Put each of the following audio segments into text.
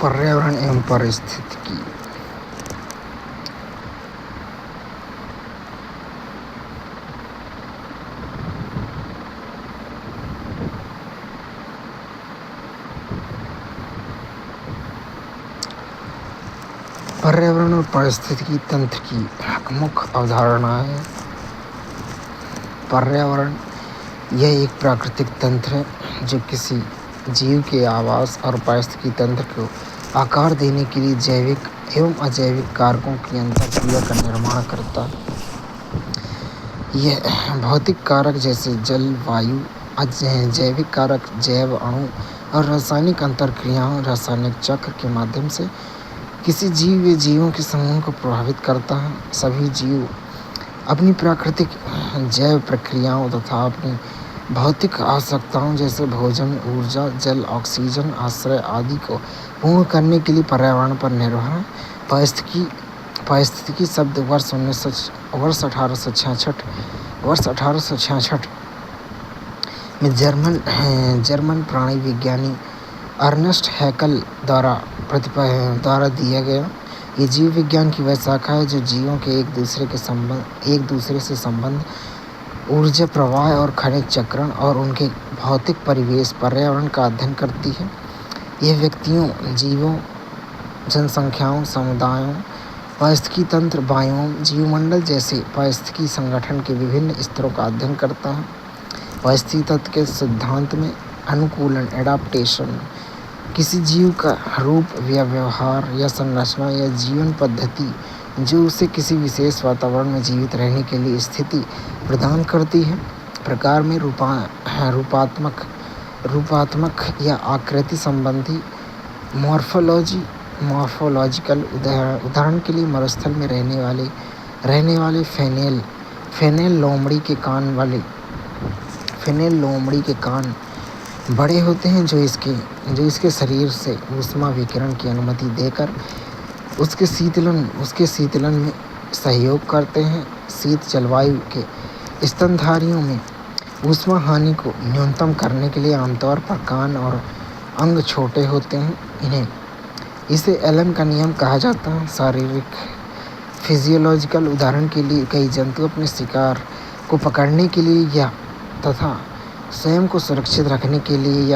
पर्यावरण एवं पारिस्थितिकी। पर्यावरण और पारिस्थितिकी तंत्र की मुख्य अवधारणाएं। पर्यावरण यह एक प्राकृतिक तंत्र है जो किसी जीव के आवास और पारिस्थितिकी तंत्र को आकार देने के लिए जैविक एवं अजैविक कारकों की अंतर्क्रिया का निर्माण करता है। यह भौतिक कारक जैसे जल, वायु, जैविक कारक, जैव अणु और रासायनिक अंतर्क्रियाओं, रासायनिक चक्र के माध्यम से किसी जीव या जीवों के समूह को प्रभावित करता है। सभी जीव अपनी प्राकृतिक जैव प्रक्रियाओं तथा अपनी भौतिक आवश्यकताओं जैसे भोजन, ऊर्जा, जल, ऑक्सीजन, आश्रय आदि को पूर्ण करने के लिए पर्यावरण पर निर्भर है। पारिस्थितिकी शब्द वर्ष 1866 में जर्मन प्राणी विज्ञानी अर्नेस्ट हैकल द्वारा दिया गया। ये जीव विज्ञान की वह शाखा है जो जीवों के एक दूसरे से संबंध, ऊर्जा प्रवाह और खनिज चक्रण और उनके भौतिक परिवेश पर्यावरण का अध्ययन करती है। यह व्यक्तियों, जीवों, जनसंख्याओं, समुदायों, पारिस्थितिकी तंत्र, बायोम, जीवमंडल जैसे पारिस्थितिकी संगठन के विभिन्न स्तरों का अध्ययन करता है। पारिस्थितिकी तंत्र के सिद्धांत में अनुकूलन, एडाप्टेशन, किसी जीव का रूप या व्यवहार या संरचना या जीवन पद्धति जो उसे किसी विशेष वातावरण में जीवित रहने के लिए स्थिति प्रदान करती है, प्रकार में रूपात्मक या आकृति संबंधी मॉर्फोलॉजिकल। उदाहरण के लिए मरुस्थल में रहने वाले फेनेल लोमड़ी के कान बड़े होते हैं जो इसके शरीर से ऊष्मा विकिरण की अनुमति देकर उसके शीतलन में सहयोग करते हैं। शीत जलवायु के स्तनधारियों में ऊष्मा हानि को न्यूनतम करने के लिए आमतौर पर कान और अंग छोटे होते हैं। इसे एलन का नियम कहा जाता है। शारीरिक फिजियोलॉजिकल। उदाहरण के लिए कई जंतु अपने शिकार को पकड़ने के लिए तथा स्वयं को सुरक्षित रखने के लिए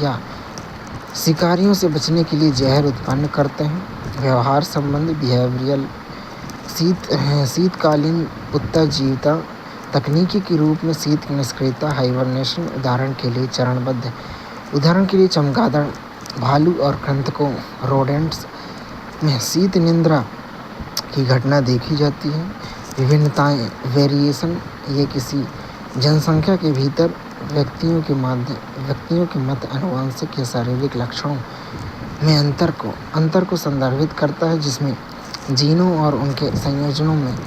या शिकारियों से बचने के लिए जहर उत्पन्न करते हैं। व्यवहार संबंधी बिहेवियरल। शीतकालीन उत्तरजीविता तकनीकी के रूप में शीत निष्क्रियता, हाइबरनेशन। उदाहरण के लिए चरणबद्ध। उदाहरण के लिए चमगादड़, भालू और कृंतकों, रोडेंट्स में शीत निद्रा की घटना देखी जाती है। विभिन्नताएं, वेरिएशन, ये किसी जनसंख्या के भीतर व्यक्तियों के मत आनुवंशिक या शारीरिक लक्षणों में अंतर को संदर्भित करता है, जिसमें जीनों और उनके संयोजनों में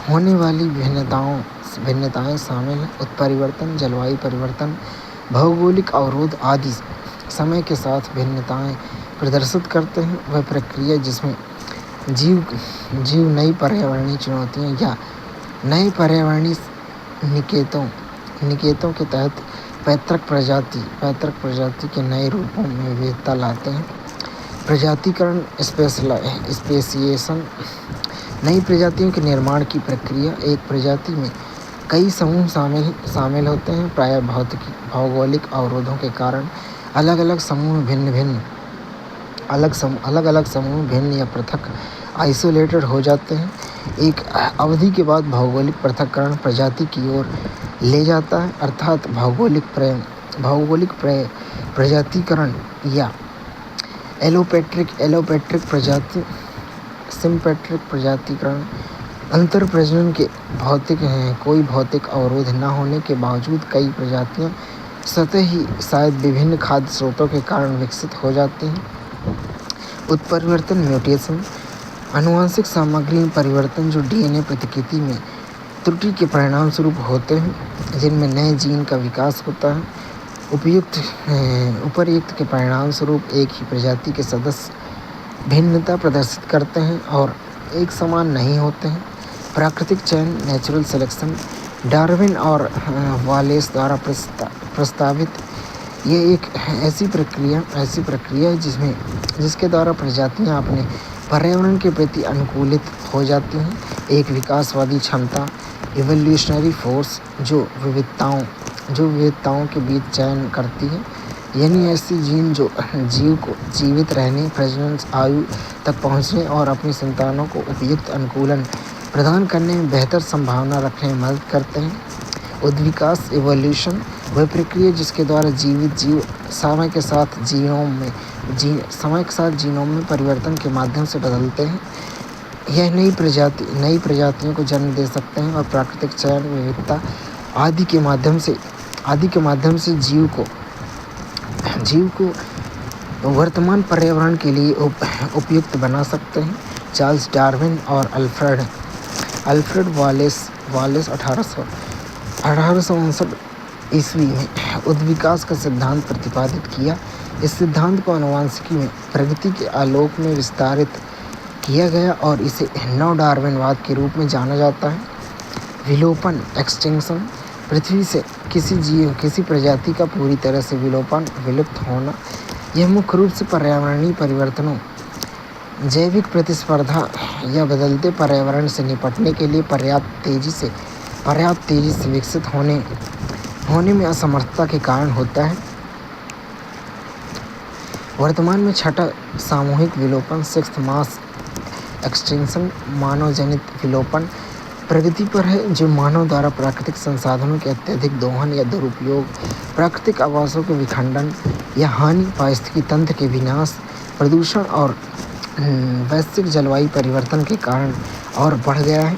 होने वाली भिन्नताएं शामिल हैं। उत्परिवर्तन, जलवायु परिवर्तन, भौगोलिक अवरोध आदि समय के साथ भिन्नताएं प्रदर्शित करते हैं। वह प्रक्रिया जिसमें जीव नई पर्यावरणीय चुनौतियों या नए पर्यावरणीय निकेतों के तहत पैतृक प्रजाति के नए रूपों में विविधता लाते हैं। प्रजातिकरण, स्पेसिएशन, नई प्रजातियों के निर्माण की प्रक्रिया। एक प्रजाति में कई समूह शामिल होते हैं। प्रायः भौगोलिक अवरोधों के कारण अलग अलग समूह भिन्न या पृथक आइसोलेटेड हो जाते हैं। एक अवधि के बाद भौगोलिक पृथक्करण प्रजाति की ओर ले जाता है, अर्थात भौगोलिक प्रजातिकरण या एलोपेट्रिक प्रजाति, सिम्पेट्रिक प्रजातिकरण। अंतर प्रजनन के कोई भौतिक अवरोध न होने के बावजूद कई प्रजातियां स्वतः ही शायद विभिन्न खाद्य स्रोतों के कारण विकसित हो जाती हैं। उत्परिवर्तन, म्यूटेशन, आनुवंशिक सामग्री में परिवर्तन जो डीएनए प्रतिकृति में त्रुटि के परिणाम स्वरूप होते हैं, जिनमें नए जीन का विकास होता है। उपर्युक्त के परिणाम स्वरूप एक ही प्रजाति के सदस्य भिन्नता प्रदर्शित करते हैं और एक समान नहीं होते हैं। प्राकृतिक चयन, नेचुरल सिलेक्शन, डार्विन और वालेस द्वारा प्रस्तावित ये एक ऐसी प्रक्रिया है जिसके द्वारा प्रजातियां अपने पर्यावरण के प्रति अनुकूलित हो जाती हैं। एक विकासवादी क्षमता, इवोल्यूशनरी फोर्स, जो विविधताओं के बीच चयन करती है, यानी ऐसी जीन जो जीव को जीवित रहने, प्रजनन आयु तक पहुँचने और अपनी संतानों को उपयुक्त अनुकूलन प्रदान करने में बेहतर संभावना रखने में मदद करते हैं। उद्विकास इवोल्यूशन वह प्रक्रिया जिसके द्वारा जीवित जीव समय के साथ जीनोम में परिवर्तन के माध्यम से बदलते हैं। यह नई प्रजातियों को जन्म दे सकते हैं और प्राकृतिक चयन, विविधता आदि के माध्यम से जीव को वर्तमान पर्यावरण के लिए उपयुक्त बना सकते हैं। चार्ल्स डार्विन और अल्फ्रेड वालेस 1859 ईस्वी में उद्विकास का सिद्धांत प्रतिपादित किया। इस सिद्धांत को आनुवंशिकी में प्रगति के आलोक में विस्तारित किया गया और इसे नव डार्विनवाद के रूप में जाना जाता है। विलोपन, एक्सटिंक्शन, पृथ्वी से किसी प्रजाति का पूरी तरह से विलुप्त होना। यह मुख्य रूप से पर्यावरणीय परिवर्तनों, जैविक प्रतिस्पर्धा या बदलते पर्यावरण से निपटने के लिए पर्याप्त तेजी से विकसित होने में असमर्थता के कारण होता है। वर्तमान में छठा सामूहिक विलोपन, सिक्स्थ मास एक्सटिंक्शन, मानवजनित विलोपन प्रगति पर है, जो मानव द्वारा प्राकृतिक संसाधनों के अत्यधिक दोहन या दुरुपयोग, प्राकृतिक आवासों के विखंडन या हानि, पारिस्थितिकी तंत्र के विनाश, प्रदूषण और वैश्विक जलवायु परिवर्तन के कारण और बढ़ गया है।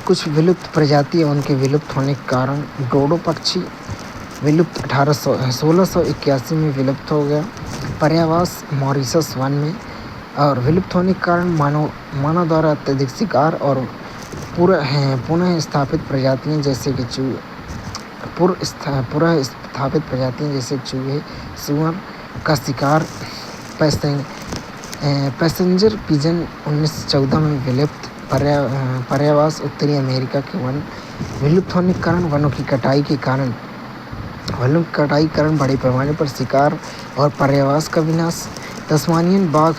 कुछ विलुप्त प्रजातियां उनके विलुप्त होने के कारण, डोडो पक्षी विलुप्त 1681 में विलुप्त हो गया। पर्यावास मॉरिशस वन में, और विलुप्त होने के कारण मानव द्वारा अत्यधिक शिकार और पुनः स्थापित प्रजातियां जैसे चूहे, सुअर का शिकार। पैसेंजर पिजन 1914 में विलुप्त। पर्यावास उत्तरी अमेरिका के वन विलुप्त होने के कारण, वनों की कटाई के कारण बड़े पैमाने पर शिकार और पर्यावास का विनाश। तस्मानियन बाघ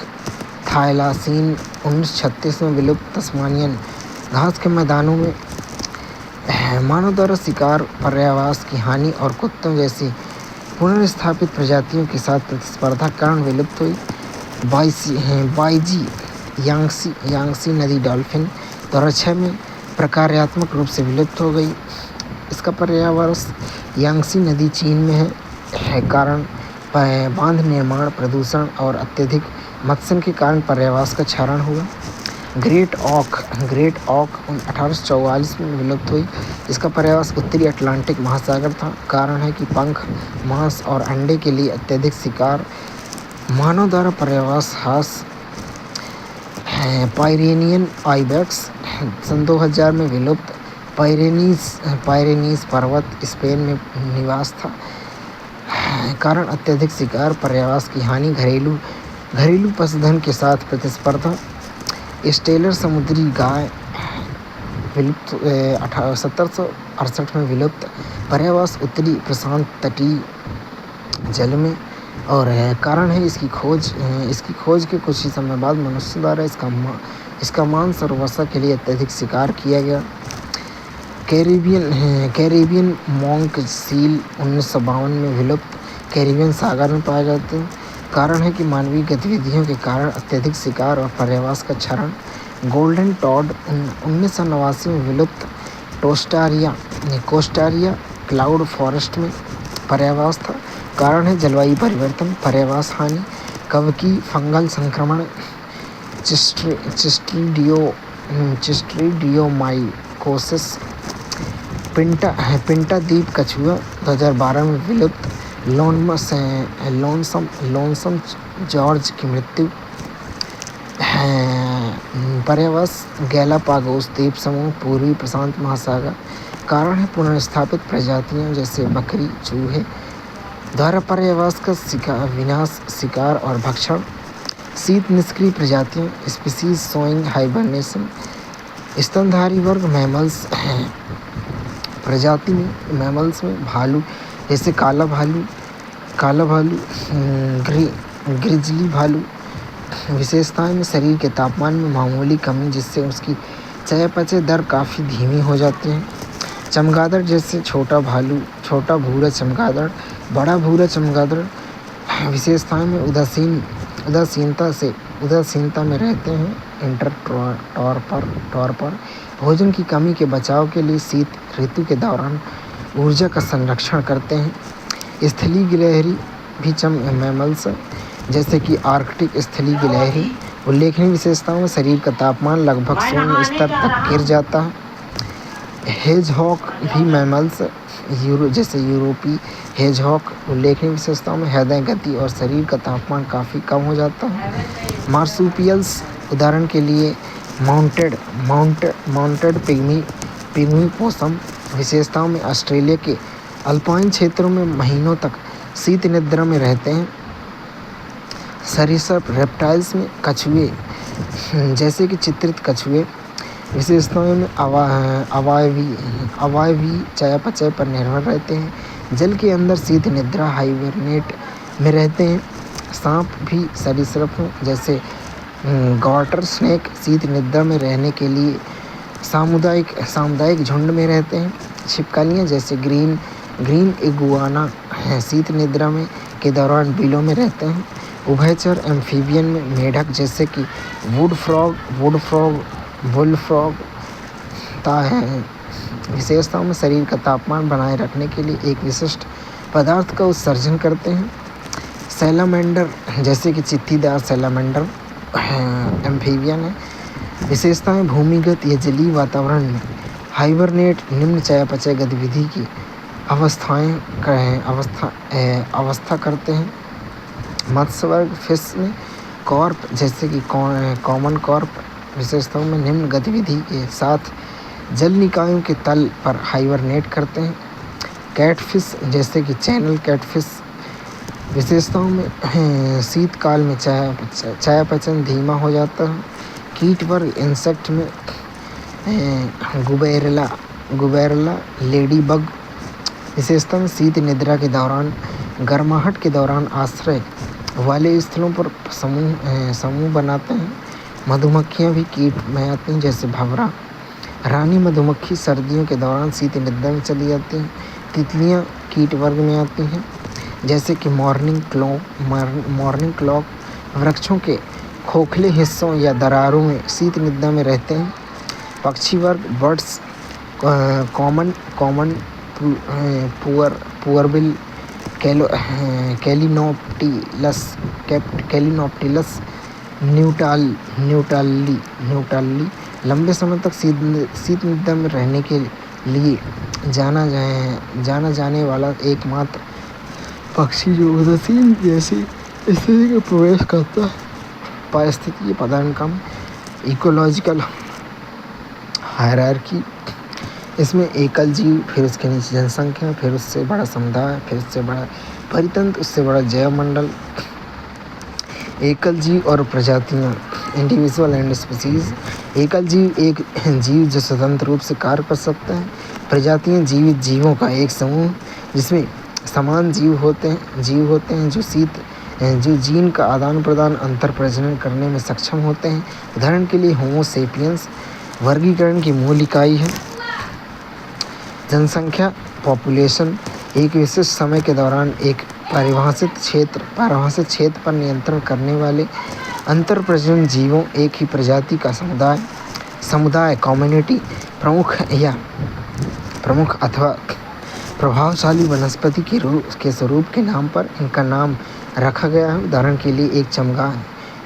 थाईलासीन 1936 में विलुप्त। तस्मानियन घास के मैदानों में मानव द्वारा शिकार, पर्यावास की हानि और कुत्तों जैसी पुनर्स्थापित प्रजातियों के साथ प्रतिस्पर्धा कारण विलुप्त हुई। बाईजी यांगसी नदी डॉल्फिन 2006 में प्रकार्यात्मक रूप से विलुप्त हो गई। इसका पर्यावास यांगसी नदी चीन में है कारण बांध निर्माण, प्रदूषण और अत्यधिक मत्स्य के कारण पर्यावास का क्षरण हुआ। ग्रेट ऑक 1844 में विलुप्त हुई। इसका पर्यावास उत्तरी अटलांटिक महासागर था। कारण है कि पंख, मांस और अंडे के लिए अत्यधिक शिकार, मानव द्वारा पर्यावास ह्रास। पायरेनियन आइबेक्स सन 2000 में विलुप्त। पायरेनीज पर्वत स्पेन में निवास था। कारण अत्यधिक शिकार, पर्यावास की हानि, घरेलू पशुधन के साथ प्रतिस्पर्धा। स्टेलर समुद्री गाय विलुप्त 1768 में विलुप्त। पर्यावास उत्तरी प्रशांत तटीय जल में, और कारण है इसकी खोज के कुछ ही समय बाद मनुष्य द्वारा इसका मांस और वसा के लिए अत्यधिक शिकार किया गया। कैरिबियन मॉन्क सील 1952 में विलुप्त। कैरिबियन सागर में पाए जाते हैं। कारण है कि मानवीय गतिविधियों के कारण अत्यधिक शिकार और पर्यावास का क्षरण। गोल्डन टॉड 1989 में विलुप्त। कोस्टारिया क्लाउड फॉरेस्ट में पर्यावास था। कारण है जलवायु परिवर्तन, पर्यावास हानि, कवकी फंगल संक्रमण। चिस्ट्रीडियोमाइकोसिस। पिंटा द्वीप कछुआ 2012 में विलुप्त। लोनसम जॉर्ज की मृत्यु। पर्यावास गैलापागोस द्वीप समूह, पूर्वी प्रशांत महासागर। कारण है पुनर्स्थापित प्रजातियों जैसे बकरी, चूहे द्वारा पर्यावास का विनाश, शिकार और भक्षण। शीत निष्क्रिय प्रजातियों, स्पीसीज शोइंग हाइबरनेशन। स्तनधारी वर्ग मैमल्स प्रजाति में मैमल्स में भालू जैसे काला भालू, काला भालू, ग्रिजली भालू। विशेषताएं में शरीर के तापमान में मामूली कमी जिससे उसकी चयापचय दर काफ़ी धीमी हो जाती है। चमगादड़ जैसे छोटा भालू, छोटा भूरा चमगादड़, बड़ा भूरा चमगादड़ विशेषताएं में उदासीनता में रहते हैं। टॉरपर भोजन की कमी के बचाव के लिए शीत ऋतु के दौरान ऊर्जा का संरक्षण करते हैं। स्थलीय गिलहरी भी मैमल्स जैसे कि आर्कटिक स्थलीय गिलहरी। उल्लेखनीय विशेषताओं में शरीर का तापमान लगभग शून्य स्तर तक गिर जाता है। हेजहॉग भी मैमल्स जैसे यूरोपीय हेजहॉग। उल्लेखनीय विशेषताओं में हृदय गति और शरीर का तापमान काफ़ी कम हो जाता है। मार्सुपियल्स उदाहरण के लिए माउंटेड पिग्मी पोसम। विशेषताओं में ऑस्ट्रेलिया के अल्पाइन क्षेत्रों में महीनों तक शीत निद्रा में रहते हैं। सरीसृप रेप्टाइल्स में कछुए जैसे कि चित्रित कछुए। विशेषताओं में अवायवीय चयापचय पर निर्भर रहते हैं। जल के अंदर शीत निद्रा हाइबरनेट में रहते हैं। सांप भी सरीसृप जैसे वाटर स्नेक शीत निद्रा में रहने के लिए सामुदायिक झुंड में रहते हैं। छिपकलियाँ जैसे ग्रीन इगुआना शीत निद्रा में के दौरान बिलों में रहते हैं। उभयचर एम्फीबियन में मेढक जैसे कि बुलफ्रॉग है। विशेषताओं में शरीर का तापमान बनाए रखने के लिए एक विशिष्ट पदार्थ का उत्सर्जन करते हैं। सैलामेंडर जैसे कि चित्तीदार सैलामेंडर एम्फीबियन है। विशेषताएं भूमिगत या जलीय वातावरण में हाइबरनेट निम्न चयापचय गतिविधि की अवस्था करते हैं। मत्स्य वर्ग फिश में कॉर्प जैसे कि कॉमन कॉर्प विशेषताओं में निम्न गतिविधि के साथ जल निकायों के तल पर हाइबरनेट करते हैं। कैटफिश जैसे कि चैनल कैटफिश विशेषताओं में शीतकाल में चयापचय धीमा हो जाता है। कीट वर्ग इंसेक्ट में गुबेरला लेडीबग विशेषता में शीत निद्रा के दौरान गर्माहट के दौरान आश्रय वाले स्थलों पर समूह बनाते हैं। मधुमक्खियाँ भी कीट में आती हैं जैसे भंवरा। रानी मधुमक्खी सर्दियों के दौरान शीत निद्रा में चली जाती हैं। तितलियाँ कीट वर्ग में आती हैं जैसे कि मॉर्निंग क्लॉक वृक्षों के खोखले हिस्सों या दरारों में शीत निद्रा में रहते हैं। पक्षी वर्ग बर्ड्स कॉमन पुअरबिल कैलिनोप्टिलस न्यूटाली लंबे समय तक शीत निद्रा में रहने के लिए जाना जाने वाला एकमात्र पक्षी जो उदासीन जैसी स्थिति में प्रवेश करता है। पारिस्थितिकी पदानुक्रम इकोलॉजिकल हायरार्की। इसमें एकल जीव, फिर उसके नीचे जनसंख्या, फिर उससे बड़ा समुदाय, फिर उससे बड़ा परितंत्र, उससे बड़ा जैवमंडल। एकल जीव और प्रजातियाँ इंडिविजुअल एंड स्पीसीज। एकल जीव एक जीव जो स्वतंत्र रूप से कार्य कर सकता है। प्रजातियाँ जीवित जीवों का एक समूह जिसमें समान जीव होते हैं जो जीन का आदान प्रदान अंतर प्रजनन करने में सक्षम होते हैं। उदाहरण के लिए होमो सेपियंस वर्गीकरण की मूल इकाई है। जनसंख्या पॉपुलेशन एक विशिष्ट समय के दौरान एक परिभाषित क्षेत्र पर नियंत्रण करने वाले अंतर प्रजनन जीवों एक ही प्रजाति का समुदाय कम्युनिटी प्रमुख अथवा प्रभावशाली वनस्पति के स्वरूप के नाम पर इनका नाम रखा गया है। उदाहरण के लिए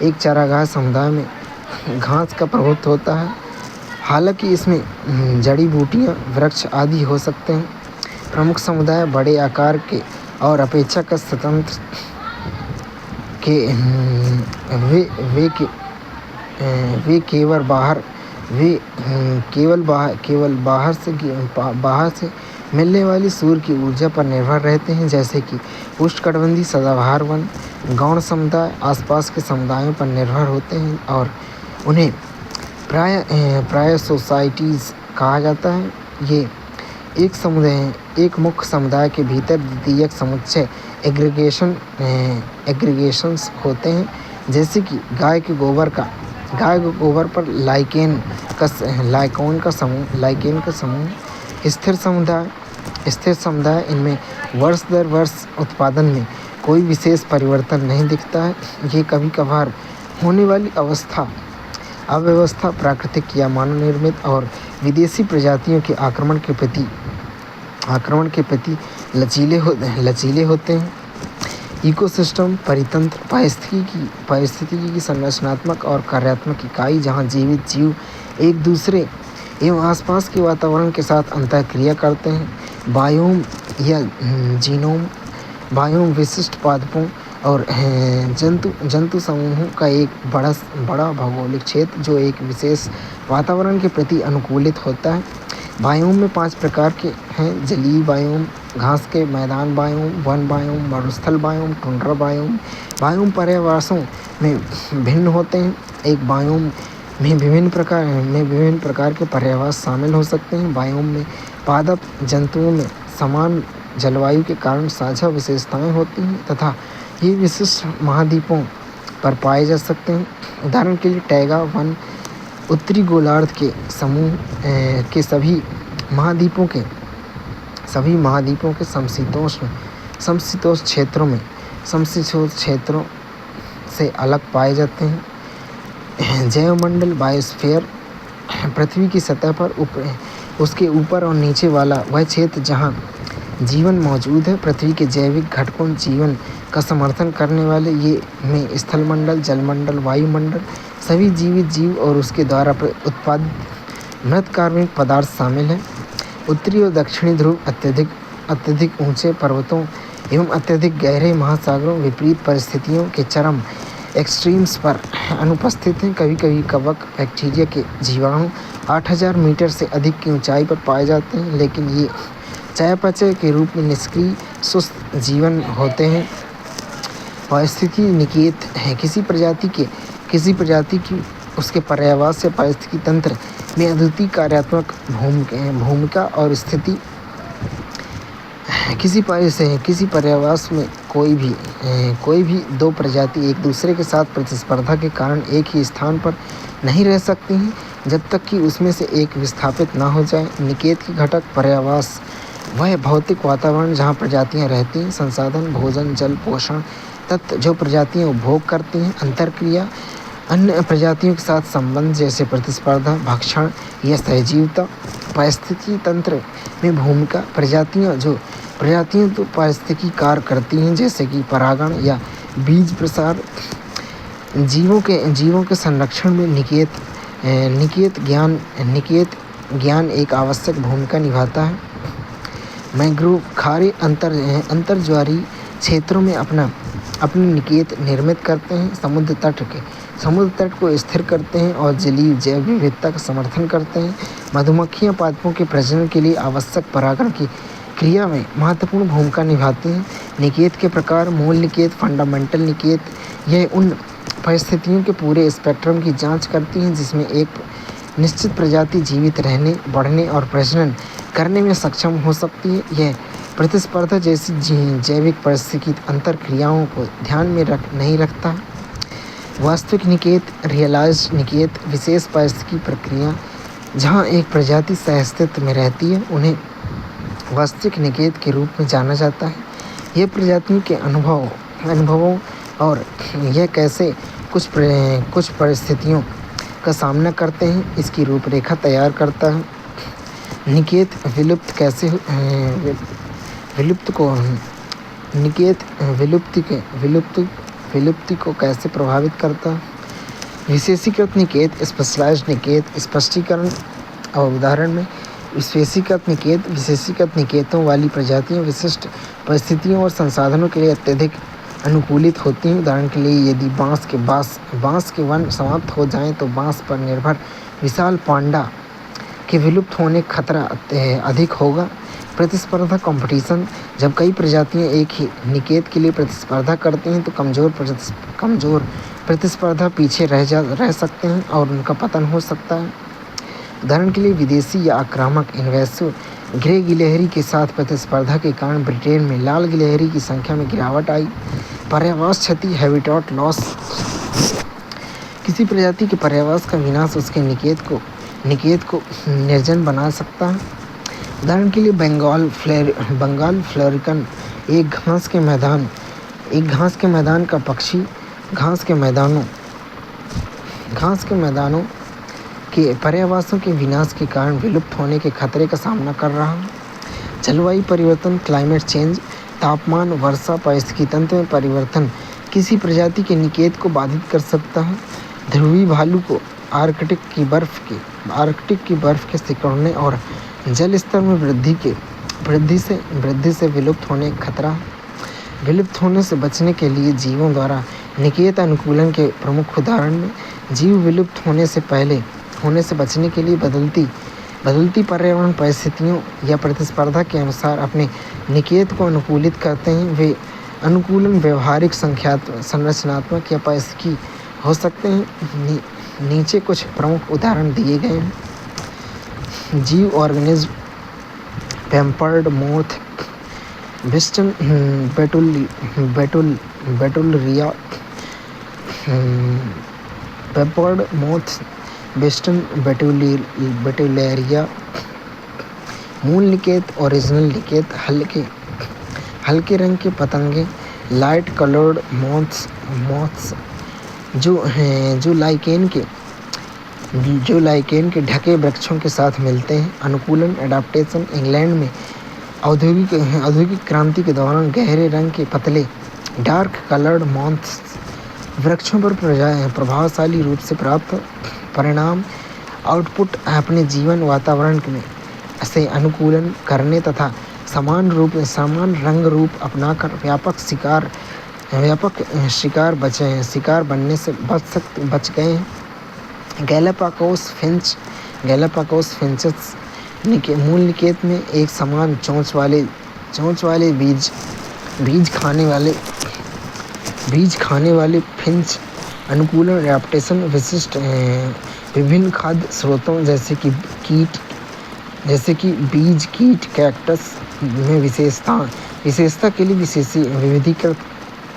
एक चारागाह समुदाय में घास का प्रभुत्व होता है, हालांकि इसमें जड़ी बूटियां, वृक्ष आदि हो सकते हैं। प्रमुख समुदाय बड़े आकार के और अपेक्षाकृत स्वतंत्र के वे केवल बाहर से मिलने वाली सूर्य की ऊर्जा पर निर्भर रहते हैं, जैसे कि उष्णकटिबंधीय सदाबहार वन। गौण समुदाय आसपास के समुदायों पर निर्भर होते हैं और उन्हें प्राय सोसाइटीज़ कहा जाता है। ये एक एक मुख्य समुदाय के भीतर द्वितीयक समुच्चय एग्रीगेशंस होते हैं, जैसे कि गाय के गोबर पर लाइकेन का समूह। स्थिर समुदाय इनमें वर्ष दर वर्ष उत्पादन में कोई विशेष परिवर्तन नहीं दिखता है। ये कभी कभार होने वाली अव्यवस्था प्राकृतिक या मानव निर्मित और विदेशी प्रजातियों के आक्रमण के प्रति लचीले होते हैं। इकोसिस्टम परितंत्र पारिस्थितिकी की संरचनात्मक और कार्यात्मक इकाई, जहाँ जीवित जीव एक दूसरे एवं आसपास के वातावरण के साथ अंतःक्रिया करते हैं। बायोम या जीनोम बायोम विशिष्ट पादपों और जंतु समूहों का एक बड़ा भौगोलिक क्षेत्र जो एक विशेष वातावरण के प्रति अनुकूलित होता है। बायोम में 5 प्रकार के हैं: जलीय बायोम, घास के मैदान बायोम, वन बायोम, मरुस्थल बायोम, टुंड्रा बायोम। बायोम पर्यावासों में भिन्न होते हैं। एक बायोम में विभिन्न प्रकार के पर्यावास शामिल हो सकते हैं। बायोम में पादप जंतुओं में समान जलवायु के कारण साझा विशेषताएं होती हैं तथा ये विशिष्ट महाद्वीपों पर पाए जा सकते हैं। उदाहरण के लिए टैगा वन उत्तरी गोलार्ध के समूह के सभी महाद्वीपों के समशीतोष्ण क्षेत्रों से अलग पाए जाते हैं। जैवमंडल बायोस्फीयर पृथ्वी की सतह पर उसके ऊपर और नीचे वाला वह क्षेत्र जहाँ जीवन मौजूद है। पृथ्वी के जैविक घटकों जीवन का समर्थन करने वाले ये में स्थलमंडल, जलमंडल, वायुमंडल, सभी जीवित जीव और उसके द्वारा उत्पादित मृत कार्बनिक पदार्थ शामिल हैं। उत्तरी और दक्षिणी ध्रुव अत्यधिक ऊंचे पर्वतों एवं अत्यधिक गहरे महासागरों विपरीत परिस्थितियों के चरम एक्सट्रीम्स पर अनुपस्थित हैं। कभी कभी कवक बैक्टीरिया के जीवाणु 8000 मीटर से अधिक की ऊंचाई पर पाए जाते हैं, लेकिन ये चयापचय के रूप में निष्क्रिय सुस्त जीवन होते हैं। पारिस्थितिकी निकेत है किसी प्रजाति की उसके पर्यावास या पारिस्थितिकी तंत्र में अद्वितीय कार्यात्मक भूमिका और स्थिति। किसी पर्यावास में कोई भी 2 प्रजाति एक दूसरे के साथ प्रतिस्पर्धा के कारण एक ही स्थान पर नहीं रह सकती हैं जब तक कि उसमें से एक विस्थापित ना हो जाए। निकेत के घटक पर्यावास वह भौतिक वातावरण जहाँ प्रजातियाँ रहती हैं, संसाधन, भोजन, जल, पोषण तत्व जो प्रजातियाँ उपभोग करती हैं, अंतरक्रिया, अन्य प्रजातियों के साथ संबंध जैसे प्रतिस्पर्धा, भक्षण या सहजीविता। पारिस्थितिकी तंत्र में भूमिका प्रजातियाँ तो पारिस्थितिकी कार्य करती हैं, जैसे कि परागण या बीज प्रसार। जीवों के संरक्षण में निकेत ज्ञान एक आवश्यक भूमिका निभाता है। मैंग्रोव खारे अंतर्ज्वारीय क्षेत्रों में अपने निकेत निर्मित करते हैं, समुद्र तट को स्थिर करते हैं और जलीय जैव विविधता का समर्थन करते हैं। मधुमक्खियाँ पादपों के प्रजनन के लिए आवश्यक परागण की क्रिया में महत्वपूर्ण भूमिका निभाती हैं। निकेत के प्रकार: मूल निकेत, फंडामेंटल निकेत। यह उन परिस्थितियों के पूरे स्पेक्ट्रम की जांच करती हैं जिसमें एक निश्चित प्रजाति जीवित रहने, बढ़ने और प्रजनन करने में सक्षम हो सकती है। यह प्रतिस्पर्धा जैसी जैविक पारिस्थितिकी अंतरक्रियाओं को ध्यान में नहीं रखता। वास्तविक निकेत, रियलाइज्ड निकेत, विशेष पारिस्थितिकी प्रक्रिया जहाँ एक प्रजाति सह-अस्तित्व में रहती है, उन्हें वास्तविक निकेत के रूप में जाना जाता है। यह प्रजातियों के अनुभवों और यह कैसे कुछ परिस्थितियों का सामना करते हैं इसकी रूपरेखा तैयार करता है। निकेत विलुप्ति को कैसे प्रभावित करता है। विशेषीकृत निकेत, स्पेशलाइज्ड निकेत। स्पष्टीकरण और उदाहरण में विशेषीकृत निकेतों वाली प्रजातियां विशिष्ट परिस्थितियों और संसाधनों के लिए अत्यधिक अनुकूलित होती हैं। उदाहरण के लिए, यदि बांस के वन समाप्त हो जाएं तो बांस पर निर्भर विशाल पांडा के विलुप्त होने का खतरा अधिक होगा। प्रतिस्पर्धा कंपटीशन: जब कई प्रजातियां एक ही निकेत के लिए प्रतिस्पर्धा करती हैं तो कमजोर प्रतिस्पर्धा पीछे रह सकते हैं और उनका पतन हो सकता है। उदाहरण के लिए, विदेशी या आक्रामक इन्वेसिव ग्रे गिलहरी के साथ प्रतिस्पर्धा के कारण ब्रिटेन में लाल गिलहरी की संख्या में गिरावट आई। पर्यावरण क्षति, हैबिटेट लॉस। किसी प्रजाति के पर्यावरण का विनाश उसके निकेत को निर्जन बना सकता है। उदाहरण के लिए बंगाल फ्लोरिकन एक घास के मैदान का पक्षी घास के मैदानों के पर्यावासों के विनाश के कारण विलुप्त होने के खतरे का सामना कर रहा है। जलवायु परिवर्तन, क्लाइमेट चेंज, तापमान, वर्षा, पारिस्थितिकी तंत्र में परिवर्तन किसी प्रजाति के निकेत को बाधित कर सकता है। ध्रुवीय भालू को आर्कटिक की बर्फ के सिकुड़ने और जल स्तर में वृद्धि से विलुप्त होने का खतरा है। विलुप्त होने से बचने के लिए जीवों द्वारा निकेत अनुकूलन के प्रमुख उदाहरण में जीव विलुप्त होने से बचने के लिए बदलती पर्यावरण परिस्थितियों या प्रतिस्पर्धा के अनुसार अपने निकेत को अनुकूलित करते हैं। वे अनुकूलन व्यवहारिक, संरचनात्मक या पारिस्थितिकी हो सकते हैं। नीचे कुछ प्रमुख उदाहरण दिए गए हैं। जीव organism, pampered moth, Biston betularia, peppered moth, Biston betularia. मूल निकेत, ओरिजिनल निकेत, हल्के रंग के पतंगे, लाइट कलर्ड मोथ्स जो लाइकेन के ढके वृक्षों के साथ मिलते हैं। अनुकूलन, एडाप्टेशन। इंग्लैंड में औद्योगिक क्रांति के दौरान गहरे रंग के पतले डार्क कलर्ड मोथ्स वृक्षों पर प्रभावशाली रूप से प्राप्त परिणाम आउटपुट अपने जीवन वातावरण में से अनुकूलन करने तथा समान रंग रूप अपनाकर व्यापक शिकार बनने से बच गए हैं। गैलापागोस फिंचेस मूल निकेत में एक समान चोंच वाले बीज खाने वाले फिंच। अनुकूलन, एडाप्टेशन। विभिन्न खाद्य स्रोतों जैसे कि बीज, कीट, कैक्टस में विशेषता के लिए विविधीकृत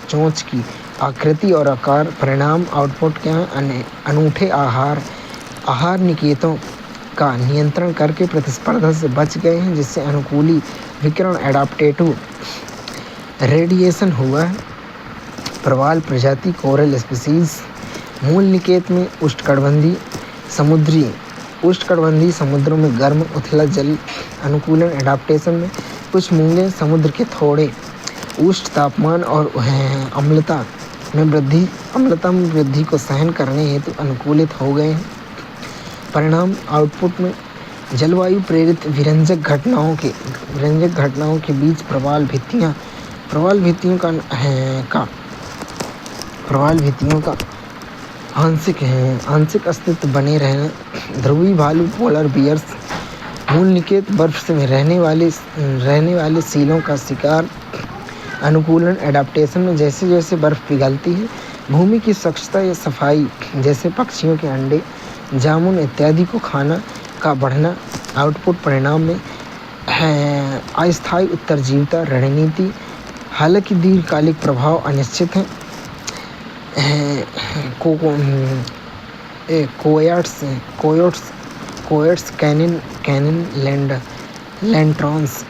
चोंच की आकृति और आकार। परिणाम आउटपुट क्या है? अनूठे आहार निकेतों का नियंत्रण करके प्रतिस्पर्धा से बच गए हैं, जिससे अनुकूली विकिरण एडाप्टेटिव रेडिएशन हुआ है। प्रवाल प्रजाति, कोरल स्पीसीज। मूल निकेत में उष्णकटिबंधीय समुद्रों में गर्म उथला जल। अनुकूलन, एडाप्टेशन में कुछ मूंगें समुद्र के थोड़े उष्ण तापमान और अम्लता में वृद्धि को सहन करने हेतु अनुकूलित हो गए हैं। परिणाम आउटपुट में जलवायु प्रेरित विरंजक घटनाओं के बीच प्रवाल भित्तियों का आंशिक अस्तित्व बने रहना। ध्रुवीय भालू, पोलर बियर्स। मूल निकेत बर्फ में रहने वाले सीलों का शिकार। अनुकूलन, एडाप्टेशन में जैसे बर्फ पिघलती है, भूमि की स्वच्छता या सफाई जैसे पक्षियों के अंडे, जामुन इत्यादि को खाना का बढ़ना। आउटपुट परिणाम में अस्थायी उत्तरजीविता रणनीति। हालांकि दीर्घकालिक प्रभाव अनिश्चित हैं। कोयोट्स, कैनिन लैंट्रॉन्स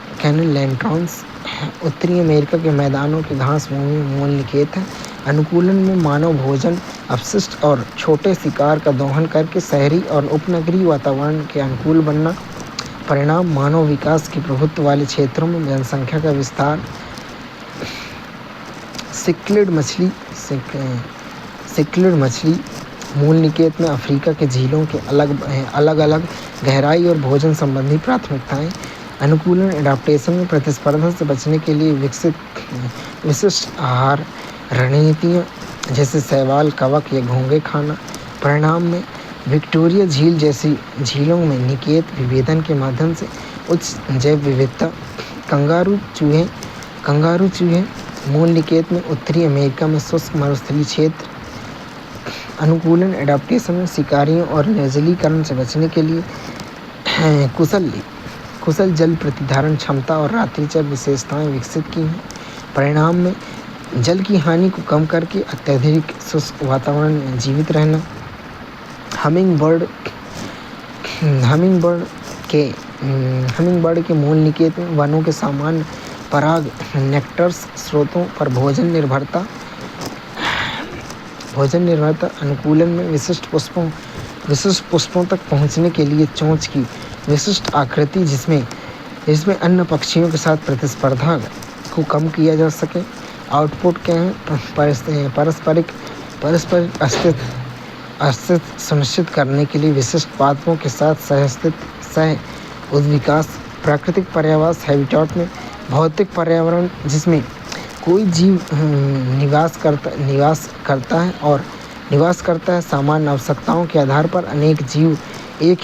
उत्तरी अमेरिका के मैदानों के घास भूमि में मूल निकेत है। अनुकूलन में मानव भोजन अपशिष्ट और छोटे शिकार का दोहन करके शहरी और उपनगरीय वातावरण के अनुकूल बनना। परिणाम मानव विकास के प्रभुत्व वाले क्षेत्रों में जनसंख्या का विस्तार। सिक्लिड मछली मूल निकेत में अफ्रीका के झीलों के अलग अलग गहराई और भोजन संबंधी प्राथमिकताएं। अनुकूलन, एडाप्टेशन में प्रतिस्पर्धा से बचने के लिए विशिष्ट आहार रणनीतियाँ जैसे शैवाल, कवक या घोंघे खाना। परिणाम में विक्टोरिया झील जैसी झीलों में निकेत विभेदन के माध्यम से उच्च जैव विविधता। कंगारू चूहे मूल निकेत में उत्तरी अमेरिका में शुष्क मरुस्थलीय क्षेत्र। अनुकूलन, एडाप्टेशन में शिकारियों और निर्जलीकरण से बचने के लिए कुशल जल प्रतिधारण क्षमता और रात्रिचर विशेषताएं विकसित की हैं। परिणाम में जल की हानि को कम करके अत्यधिक शुष्क वातावरण में जीवित रहना। हमिंग बर्ड के मूल निकेत में वनों के सामान्य पराग नेक्टर्स स्रोतों पर भोजन निर्भरता अनुकूलन में विशिष्ट पुष्पों तक पहुंचने के लिए चोंच की विशिष्ट आकृति जिसमें अन्य पक्षियों के साथ प्रतिस्पर्धा को कम किया जा सके। आउटपुट क्या है? पारस्परिक अस्तित्व सुनिश्चित करने के लिए विशिष्ट पादपों के साथ सह उद्विकास। प्राकृतिक पर्यावास हैबिटेट में भौतिक पर्यावरण जिसमें कोई जीव निवास करता है। सामान्य आवश्यकताओं के आधार पर अनेक जीव एक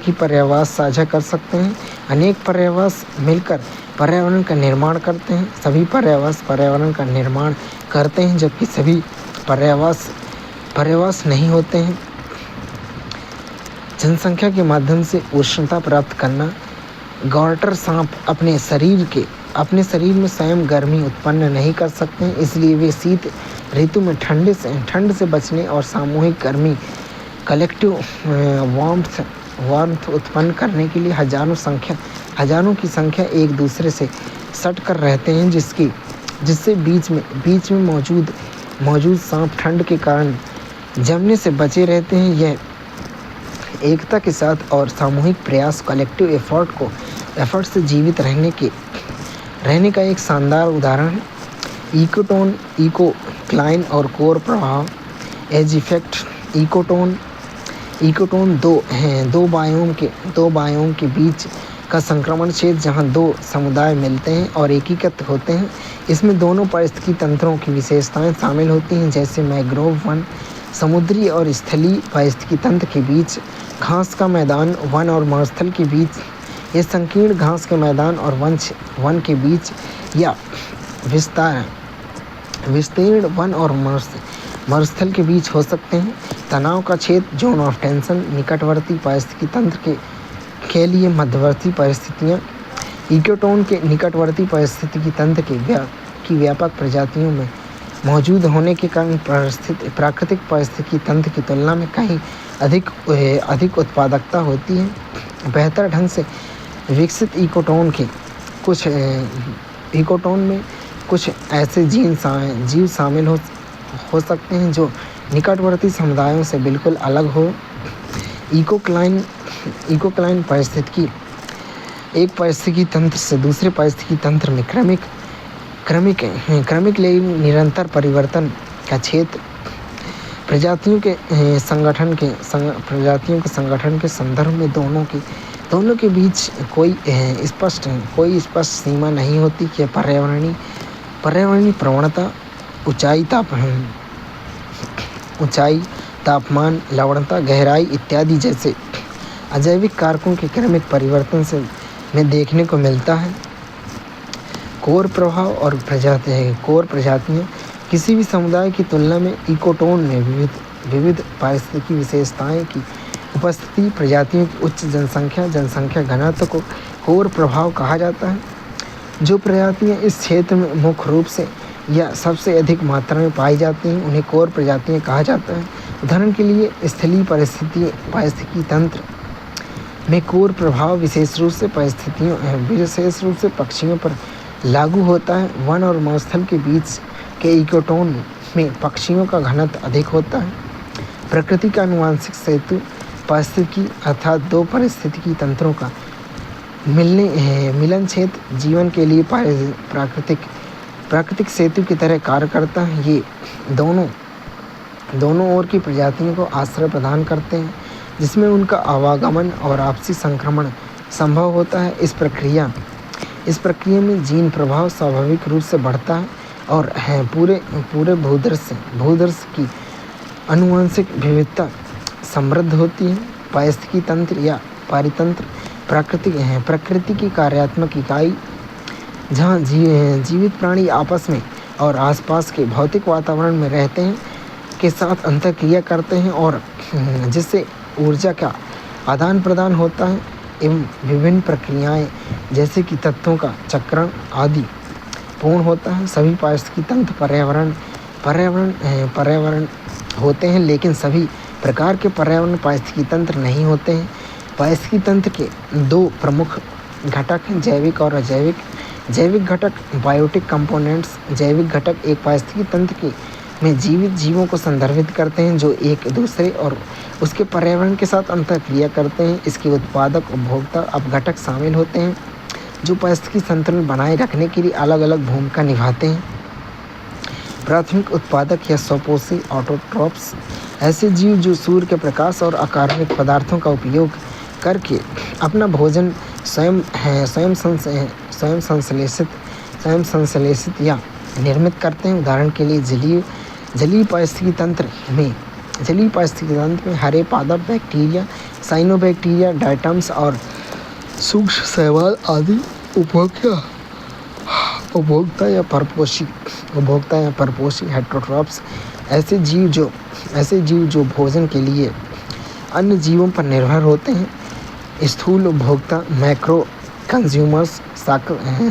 ही पर्यावास साझा कर सकते हैं। अनेक पर्यावास मिलकर पर्यावरण का निर्माण करते हैं। सभी पर्यावरण का निर्माण करते हैं जबकि सभी पर्यावास नहीं होते हैं। जनसंख्या के माध्यम से उष्णता प्राप्त करना। गार्टर सांप अपने शरीर में स्वयं गर्मी उत्पन्न नहीं कर सकते हैं, इसलिए वे शीत ऋतु में ठंड से बचने और सामूहिक गर्मी कलेक्टिव वार्मथ उत्पन्न करने के लिए हजारों की संख्या एक दूसरे से सट कर रहते हैं, जिससे बीच में मौजूद सांप ठंड के कारण जमने से बचे रहते हैं। यह एकता के साथ और सामूहिक प्रयास कलेक्टिव एफर्ट से जीवित रहने का एक शानदार उदाहरण है। इकोटोन और कोर प्रभाव। एज इफेक्ट इकोटोन दो बायोम के बीच का संक्रमण क्षेत्र जहां दो समुदाय मिलते हैं और एकीकृत होते हैं। इसमें दोनों पारिस्थितिकी तंत्रों की विशेषताएं शामिल होती हैं, जैसे मैंग्रोव वन समुद्री और स्थलीय पारिस्थितिकी तंत्र के बीच, घास का मैदान वन और मरुस्थल के बीच। ये संकीर्ण घास के मैदान और वन के बीच या विस्तीर्ण वन और मरुस्थल के बीच हो सकते हैं। तनाव का क्षेत्र जोन ऑफ टेंशन निकटवर्ती पारिस्थितिकी तंत्र के लिए मध्यवर्ती परिस्थितियाँ। इकोटोन के निकटवर्ती पारिस्थितिकी तंत्र की व्यापक प्रजातियों में मौजूद होने के कारण प्राकृतिक पारिस्थितिकी तंत्र की तुलना में कहीं अधिक उत्पादकता होती है। बेहतर ढंग से विकसित इकोटोन में कुछ ऐसे जीव शामिल हो सकते हैं जो निकटवर्ती समुदायों से बिल्कुल अलग हो। इकोक्लाइन पारिस्थितिकी एक पारिस्थितिकी तंत्र से दूसरे पारिस्थितिकी तंत्र में क्रमिक लेकिन निरंतर परिवर्तन का क्षेत्र। प्रजातियों के संगठन के संदर्भ में दोनों के बीच कोई स्पष्ट सीमा नहीं होती कि पर्यावरणीय प्रवणता, ऊंचाई, तापमान, लवणता, गहराई इत्यादि जैसे अजैविक कारकों के क्रमिक परिवर्तन में देखने को मिलता है। कोर प्रभाव और प्रजातियां किसी भी समुदाय की तुलना में इकोटोन में विविध पारिस्थितिकी विशेषताएं की उपस्थिति। प्रजातियों की उच्च जनसंख्या घनत्व को कोर प्रभाव कहा जाता है। जो प्रजातियां इस क्षेत्र में मुख्य रूप से या सबसे अधिक मात्रा में पाई जाती हैं उन्हें कोर प्रजातियां कहा जाता है। उदाहरण के लिए स्थलीय पारिस्थितिकी तंत्र में कोर प्रभाव विशेष रूप से पक्षियों पर लागू होता है। वन और मरुस्थल के बीच के इकोटोन में पक्षियों का घनत्व अधिक होता है। प्रकृति का आनुवंशिक सेतु पारिस्थितिकी अर्थात दो पारिस्थितिकी तंत्रों का मिलन क्षेत्र जीवन के लिए प्राकृतिक सेतु की तरह कार्य करता है। ये दोनों ओर की प्रजातियों को आश्रय प्रदान करते हैं, जिसमें उनका आवागमन और आपसी संक्रमण संभव होता है। इस प्रक्रिया में जीन प्रभाव स्वाभाविक रूप से बढ़ता है और पूरे भूदृश्य की आनुवंशिक विविधता समृद्ध होती है। पारिस्थितिकी तंत्र या पारितंत्र प्रकृति की कार्यात्मक इकाई जहाँ जीवित प्राणी आपस में और आसपास के भौतिक वातावरण में रहते हैं के साथ अंतरक्रिया करते हैं और जिससे ऊर्जा का आदान प्रदान होता है। एवं विभिन्न प्रक्रियाएं जैसे कि तत्वों का चक्रण आदि पूर्ण होता है। सभी पारिस्थितिकी तंत्र पर्यावरण होते हैं, लेकिन सभी प्रकार के पर्यावरण पारिस्थितिकी तंत्र नहीं होते हैं। पारिस्थितिकी तंत्र के दो प्रमुख घटक हैं, जैविक और अजैविक। जैविक घटक बायोटिक कंपोनेंट्स। जैविक घटक एक पारिस्थितिकी तंत्र में जीवित जीवों को संदर्भित करते हैं जो एक दूसरे और उसके पर्यावरण के साथ अंतःक्रिया करते हैं। इसके उत्पादक, उपभोक्ता, अपघटक शामिल होते हैं जो पारिस्थितिकी संतुलन बनाए रखने के लिए अलग अलग भूमिका निभाते हैं। प्राथमिक उत्पादक या स्वपोषी ऑटोट्रॉप्स, ऐसे जीव जो सूर्य के प्रकाश और अकार्बनिक पदार्थों का उपयोग करके अपना भोजन स्वयं संश्लेषित या निर्मित करते हैं। उदाहरण के लिए जलीय पारिस्थितिकी तंत्र में हरे पादप, बैक्टीरिया, साइनोबैक्टीरिया, डायटम्स और सूक्ष्म शैवाल आदि उपभोक्ता या परपोषी हेटेरोट्रॉप्स, ऐसे जीव जो भोजन के लिए अन्य जीवों पर निर्भर होते हैं। स्थूल उपभोक्ता मैक्रो कंज्यूमर्स,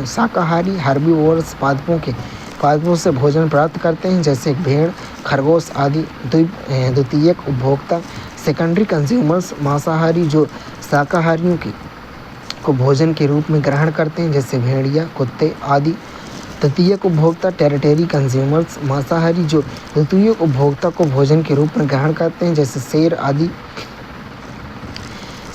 शाकाहारी हर्बीवोर्स पादपों से भोजन प्राप्त करते हैं जैसे भेड़, खरगोश आदि। द्वितीयक उपभोक्ता सेकेंडरी कंज्यूमर्स, मांसाहारी जो शाकाहारियों को भोजन के रूप में ग्रहण करते हैं जैसे भेड़िया, कुत्ते आदि। तृतीयक उपभोक्ता टेरिटरी कंज्यूमर्स, मांसाहारी जो द्वितीयक उपभोक्ता को भोजन के रूप में ग्रहण करते हैं जैसे शेर आदि।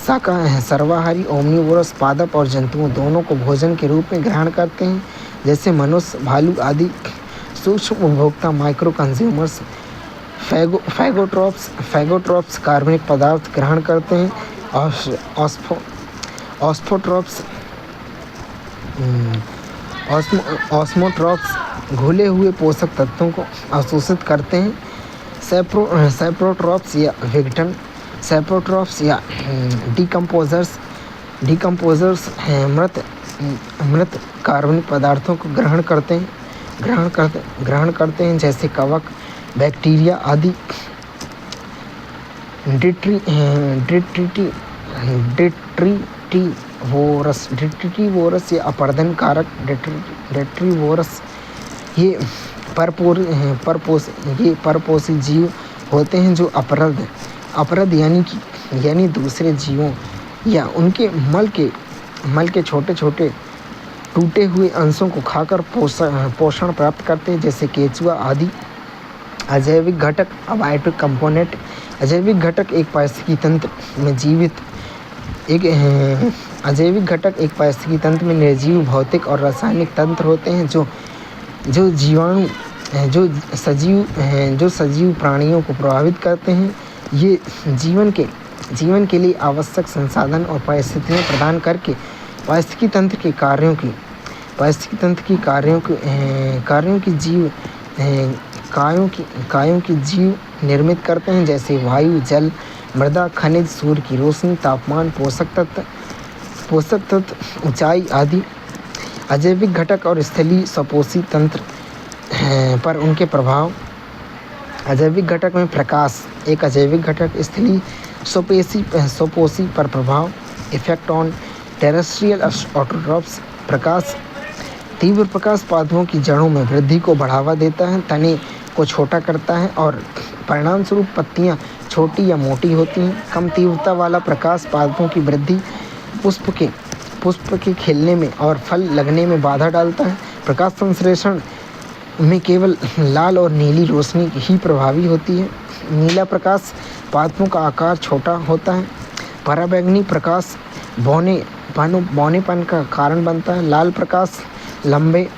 सर्वाहारी ओमनिवोरस पादप और जंतुओं दोनों को भोजन के रूप में ग्रहण करते हैं जैसे मनुष्य, भालू आदि। सूक्ष्म उपभोक्ता माइक्रो कंज्यूमर्स, फैगोट्रॉप्स कार्बनिक पदार्थ ग्रहण करते हैं। ऑस्मोट्रॉप्स घुले हुए पोषक तत्वों को अवशोषित करते हैं। सैप्रोट्रॉप्स या विघटन, सैप्रोट्रॉप्स या डिकम्पोजर्स मृत कार्बनिक पदार्थों को ग्रहण करते हैं जैसे कवक, बैक्टीरिया आदि। डिट्रीवोरस या अपरदन कारक डिट्रीवोरस ये परपोषी जीव होते हैं जो अपरद यानी दूसरे जीवों या उनके मल के छोटे छोटे टूटे हुए अंशों को खाकर पोषण प्राप्त करते हैं जैसे केंचुआ आदि। अजैविक घटक अबायोटिक कंपोनेंट, अजैविक घटक एक पारिस्थितिकी तंत्र में निर्जीव भौतिक और रासायनिक तंत्र होते हैं जो सजीव प्राणियों को प्रभावित करते हैं। ये जीवन के लिए आवश्यक संसाधन और परिस्थितियां प्रदान करके पारिस्थितिकी तंत्र के कार्यों की जीव निर्मित करते हैं जैसे वायु, जल, मृदा, खनिज, सूर्य की रोशनी, तापमान, पोषक तत्व, ऊंचाई आदि। अजैविक घटक और स्थलीय स्वपोषी तंत्र पर उनके प्रभाव। अजैविक घटक में प्रकाश, एक अजैविक घटक स्थलीय स्वपोषी पर प्रभाव। इफेक्ट ऑन टेरेस्ट्रियल ऑटोट्रॉप्स, प्रकाश, तीव्र प्रकाश पादपों की जड़ों में वृद्धि को बढ़ावा देता है, तने को छोटा करता है और परिणाम स्वरूप पत्तियां छोटी या मोटी होती हैं। कम तीव्रता वाला प्रकाश पादपों की वृद्धि, पुष्प के खिलने में और फल लगने में बाधा डालता है। प्रकाश संश्लेषण में केवल लाल और नीली रोशनी ही प्रभावी होती है। नीला प्रकाश पादपों का आकार छोटा होता है। पराबैंगनी प्रकाश बौनेपन का कारण बनता है। लाल प्रकाश लंबे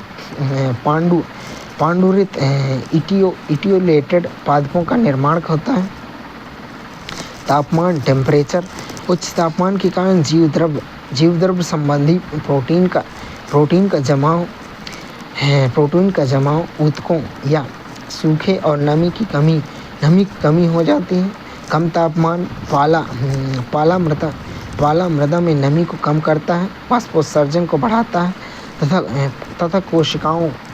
पांडुरित इटियोलेटेड पादपों का निर्माण होता है। तापमान, टेम्परेचर, उच्च तापमान के कारण जीवद्रव्य संबंधी प्रोटीन का जमाव ऊतकों या सूखे और नमी की कमी हो जाती है। कम तापमान पाला मृदा में नमी को कम करता है, वाष्पोत्सर्जन को बढ़ाता है तथा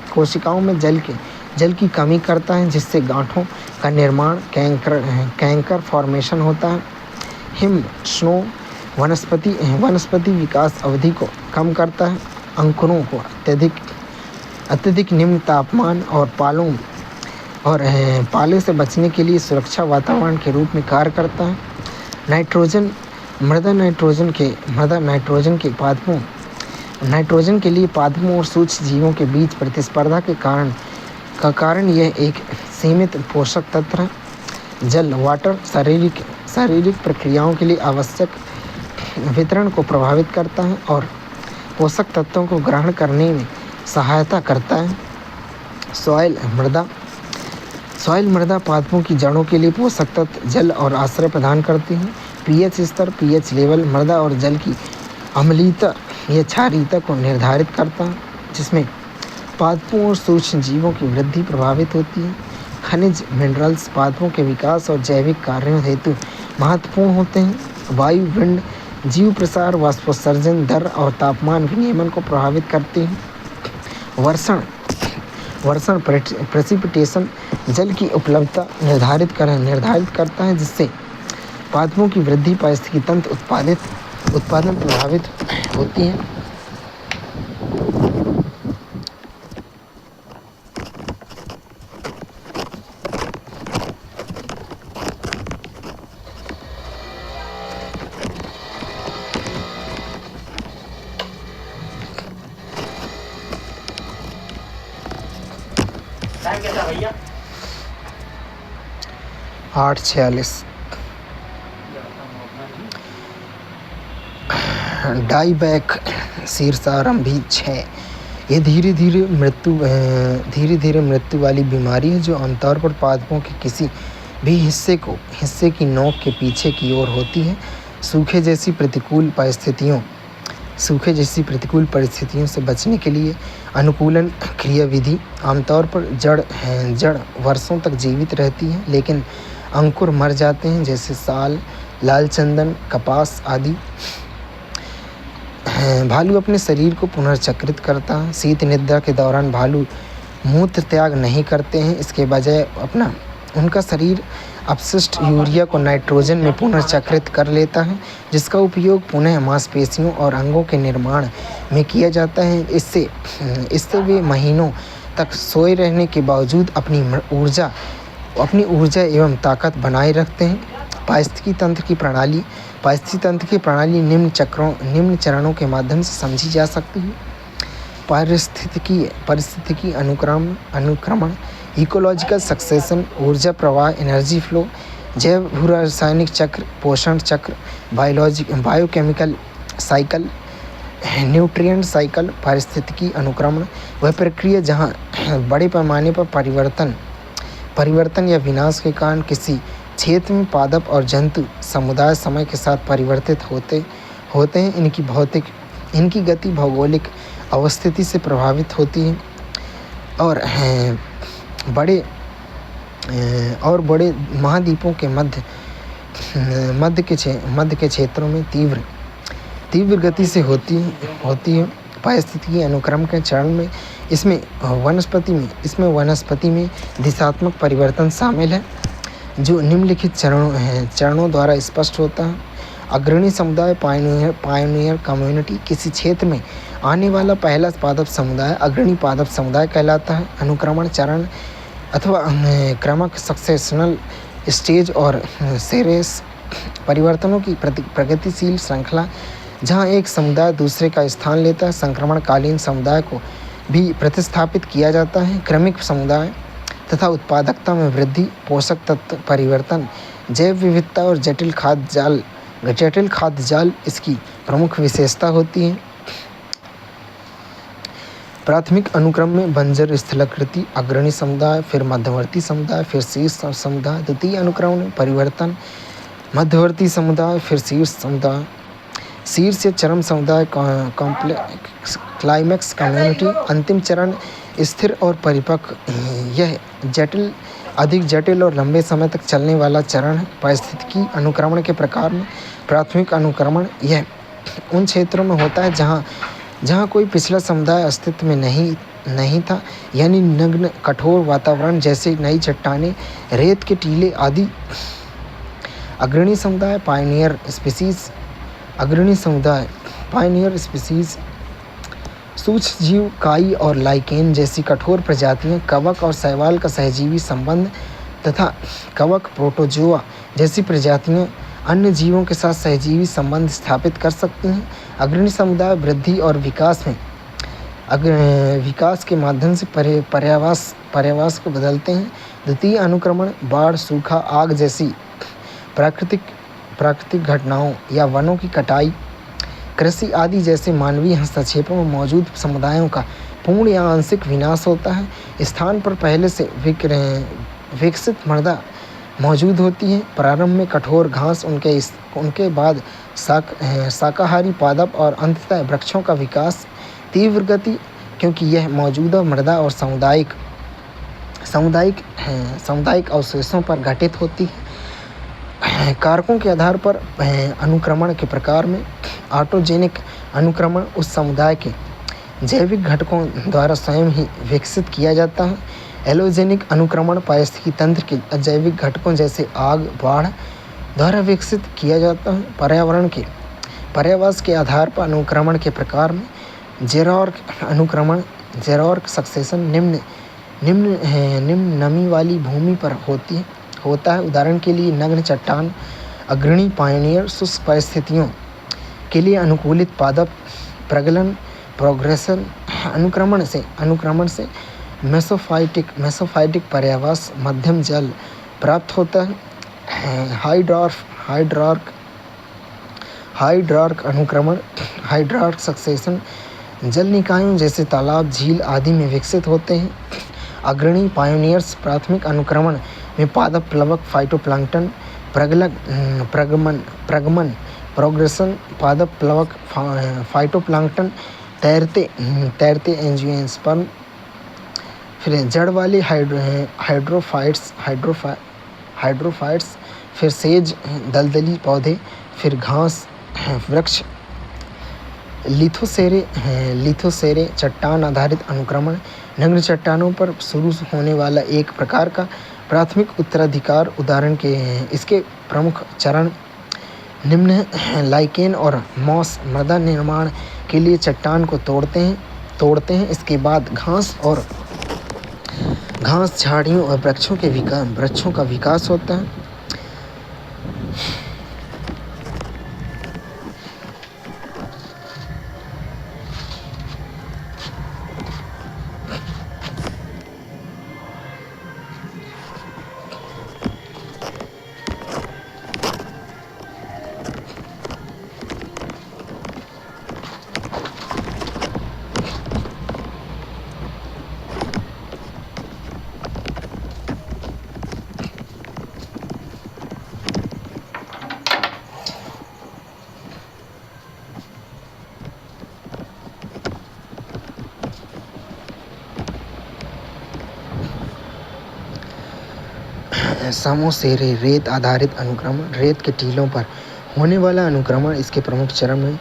कोशिकाओं में जल की कमी करता है जिससे गांठों का निर्माण, कैंकर फॉर्मेशन होता है। वनस्पति विकास अवधि को कम करता है। अंकुरों को अत्यधिक निम्न तापमान और पाले से बचने के लिए सुरक्षा वातावरण के रूप में कार्य करता है। मृदा नाइट्रोजन के लिए पादपों और सूक्ष्म जीवों के बीच प्रतिस्पर्धा के कारण यह एक सीमित पोषक तत्व है। जल वाटर शारीरिक प्रक्रियाओं के लिए आवश्यक वितरण को प्रभावित करता है और पोषक तत्वों को ग्रहण करने में सहायता करता है। सॉइल मृदा पादपों की जड़ों के लिए पोषक तत्व, जल और आश्रय प्रदान करती है। पीएच स्तर लेवल मृदा और जल की अम्लीयता या क्षारीयता को निर्धारित करता है, जिसमें पादपों और सूक्ष्म जीवों की वृद्धि प्रभावित होती है। खनिज मिनरल्स पादपों के विकास और जैविक कार्यों हेतु महत्वपूर्ण होते हैं। वायु, विंड, जीव प्रसार, वाष्पोत्सर्जन दर और तापमान विनियमन को प्रभावित करते हैं। वर्षण प्रेसिपिटेशन जल की उपलब्धता निर्धारित करता है, जिससे पादपों की वृद्धि पारिस्थितिकी तंत्र उत्पादन प्रभावित होती है। टाइम कैसा भैया? 8:46। डाईबैक शीर्षारंभी 6। ये धीरे धीरे मृत्यु वाली बीमारी है जो आमतौर पर पादपों के किसी भी हिस्से की नोक के पीछे की ओर होती है। सूखे जैसी प्रतिकूल परिस्थितियों से बचने के लिए अनुकूलन क्रियाविधि आमतौर पर जड़ वर्षों तक जीवित रहती है, लेकिन अंकुर मर जाते हैं, जैसे साल, लाल चंदन, कपास आदि। भालू अपने शरीर को पुनर्चक्रित करता है। शीत निद्रा के दौरान भालू मूत्र त्याग नहीं करते हैं, इसके बजाय उनका शरीर अपशिष्ट यूरिया को नाइट्रोजन में पुनर्चक्रित कर लेता है, जिसका उपयोग पुनः मांसपेशियों और अंगों के निर्माण में किया जाता है। इससे वे महीनों तक सोए रहने के बावजूद अपनी ऊर्जा एवं ताकत बनाए रखते हैं। पारिस्थितिकी तंत्र की प्रणाली निम्न चरणों के माध्यम से समझी जा सकती है। पारिस्थितिकी अनुक्रमण, इकोलॉजिकल सक्सेशन, ऊर्जा प्रवाह, एनर्जी फ्लो, जैव भूरासायनिक चक्र, पोषण चक्र, बायोकेमिकल साइकिल, न्यूट्रिएंट साइकिल। पारिस्थितिकी अनुक्रमण वह प्रक्रिया जहाँ बड़े पैमाने पर परिवर्तन या विनाश के कारण किसी क्षेत्र में पादप और जंतु समुदाय समय के साथ परिवर्तित होते हैं। इनकी गति भौगोलिक अवस्थिति से प्रभावित होती है और बड़े महाद्वीपों के मध्य के क्षेत्रों में तीव्र गति से होती है। पारिस्थितिकी अनुक्रम के चरण में इसमें वनस्पति में दिशात्मक परिवर्तन शामिल है, जो निम्नलिखित चरणों द्वारा स्पष्ट होता है। अग्रणी समुदाय, पायोनियर कम्युनिटी, किसी क्षेत्र में आने वाला पहला पादप समुदाय अग्रणी पादप समुदाय कहलाता है। अनुक्रमण चरण अथवा क्रमक सक्सेशनल स्टेज और सेरेस परिवर्तनों की प्रगतिशील श्रृंखला, जहां एक समुदाय दूसरे का स्थान लेता है। संक्रमणकालीन समुदाय को भी प्रतिस्थापित किया जाता है। क्रमिक समुदाय तथा उत्पादकता में वृद्धि, पोषक तत्व परिवर्तन, जैव विविधता और जटिल खाद्य जाल इसकी प्रमुख विशेषता होती है। प्राथमिक अनुक्रम में बंजर स्थलाकृति, अग्रणी समुदाय, फिर मध्यवर्ती समुदाय, फिर शीर्ष समुदाय। द्वितीय अनुक्रम में परिवर्तन, मध्यवर्ती समुदाय, फिर शीर्ष समुदाय। शीर्ष या चरम समुदाय, क्लाइमैक्स कम्युनिटी। अंतिम चरण स्थिर और परिपक्व, यह अधिक जटिल और लंबे समय तक चलने वाला चरण है। पारिस्थितिकी अनुक्रमण के प्रकार में प्राथमिक अनुक्रमण यह उन क्षेत्रों में होता है जहाँ कोई पिछला समुदाय अस्तित्व में नहीं था, यानी नग्न कठोर वातावरण जैसे नई चट्टानें, रेत के टीले आदि। अग्रणी समुदाय, पायनियर स्पीसीज, अग्रणी समुदाय पायनियर स्पीसीज सूक्ष्म जीव काई और लाइकेन जैसी कठोर प्रजातियां, कवक और शैवाल का सहजीवी संबंध तथा कवक प्रोटोजोआ जैसी प्रजातियां अन्य जीवों के साथ सहजीवी संबंध स्थापित कर सकती हैं। अग्रणी समुदाय वृद्धि और विकास के माध्यम से पर्यावास को बदलते हैं। द्वितीय अनुक्रमण बाढ़, सूखा, आग जैसी प्राकृतिक घटनाओं या वनों की कटाई, कृषि आदि जैसे मानवीय हस्तक्षेपों में मौजूद समुदायों का पूर्ण या आंशिक विनाश होता है। स्थान पर पहले से विकसित मृदा मौजूद होती है। प्रारंभ में कठोर घास, उनके बाद शाकाहारी पादप और अंततः वृक्षों का विकास तीव्र गति, क्योंकि यह मौजूदा मृदा और सामुदायिक अवशेषों पर घटित होती है। कारकों के आधार पर अनुक्रमण के प्रकार में ऑटोजेनिक अनुक्रमण उस समुदाय के जैविक घटकों द्वारा स्वयं ही विकसित किया जाता है। एलोजेनिक अनुक्रमण पारिस्थितिकी तंत्र के अजैविक घटकों जैसे आग, बाढ़ द्वारा विकसित किया जाता है। पर्यावास के आधार पर अनुक्रमण के प्रकार में जेरॉर्क अनुक्रमण, जेरॉर्क सक्सेशन निम्न नमी वाली भूमि पर होता है। उदाहरण के लिए नग्न चट्टान। अग्रणी पायनियर शुष्क परिस्थितियों के लिए अनुकूलित पादप प्रगलन प्रोग्रेशन अनुक्रमण से मेसोफाइटिक पर्यावास मध्यम जल प्राप्त होता है। हाइड्रार्क अनुक्रमण, हाइड्रार्क सक्सेशन जल निकायों जैसे तालाब, झील आदि में विकसित होते हैं। अग्रणी पायोनियर्स प्राथमिक अनुक्रमण में पादप, प्लवक, फाइटोप्लैंक्टन प्रगमन प्रोग्रेशन, पादप, प्लवक, फाइटोप्लैंक्टन, तैरते एंजियोस्पर्म, फिर जड़ वाले हाइड्रोफाइट्स, फिर सेज, दलदली पौधे, फिर घास, वृक्ष। लिथोसेरे चट्टान आधारित अनुक्रमण नग्न चट्टानों पर शुरू होने वाला एक प्रकार का प्राथमिक उत्तराधिकार। उदाहरण के इसके प्रमुख चरण निम्न हैं। लाइकेन और मॉस मृदा निर्माण के लिए चट्टान को तोड़ते हैं। इसके बाद घास, झाड़ियों और वृक्षों का विकास होता है। सामोसेरे रेत आधारित अनुक्रमण, रेत के टीलों पर होने वाला अनुक्रमण। इसके प्रमुख चरण में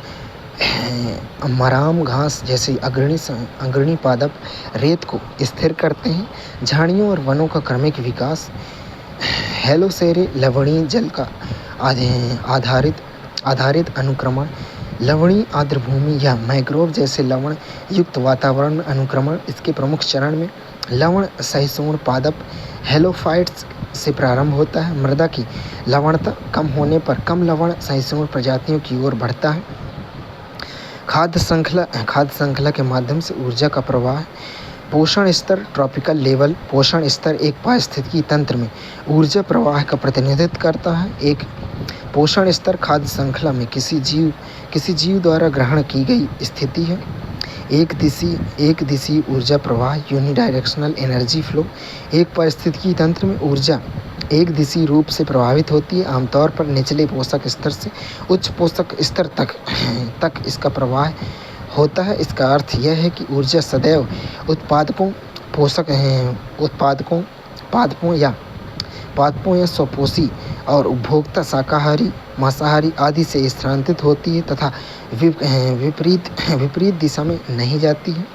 मराम, घास जैसे अग्रणी पादप रेत को स्थिर करते हैं। झाड़ियों और वनों का क्रमिक विकास। हेलोसेरे लवणीय जल का आधारित अनुक्रमण, लवणीय आर्द्रभूमि या मैंग्रोव जैसे लवण युक्त वातावरण में अनुक्रमण। इसके प्रमुख चरण में लवण सहिष्णु पादप हेलोफाइट्स से प्रारंभ होता है। मृदा की लवणता कम होने पर कम लवण सहिष्णु प्रजातियों की ओर बढ़ता है। खाद्य श्रृंखला के माध्यम से ऊर्जा का प्रवाह। पोषण स्तर, ट्रॉपिकल लेवल पोषण स्तर एक पारिस्थितिकी तंत्र में ऊर्जा प्रवाह का प्रतिनिधित्व करता है। एक पोषण स्तर खाद्य श्रृंखला में किसी जीव द्वारा ग्रहण की गई स्थिति है। एक दिशी ऊर्जा प्रवाह, यूनिडायरेक्शनल एनर्जी फ्लो। एक पारिस्थितिकी तंत्र में ऊर्जा एक दिशी रूप से प्रवाहित होती है। आमतौर पर निचले पोषक स्तर से उच्च पोषक स्तर तक इसका प्रवाह होता है। इसका अर्थ यह है कि ऊर्जा सदैव पादपों या स्वपोषी और उपभोक्ता शाकाहारी, मांसाहारी आदि से स्थानांतरित होती है तथा विपरीत दिशा में नहीं जाती है।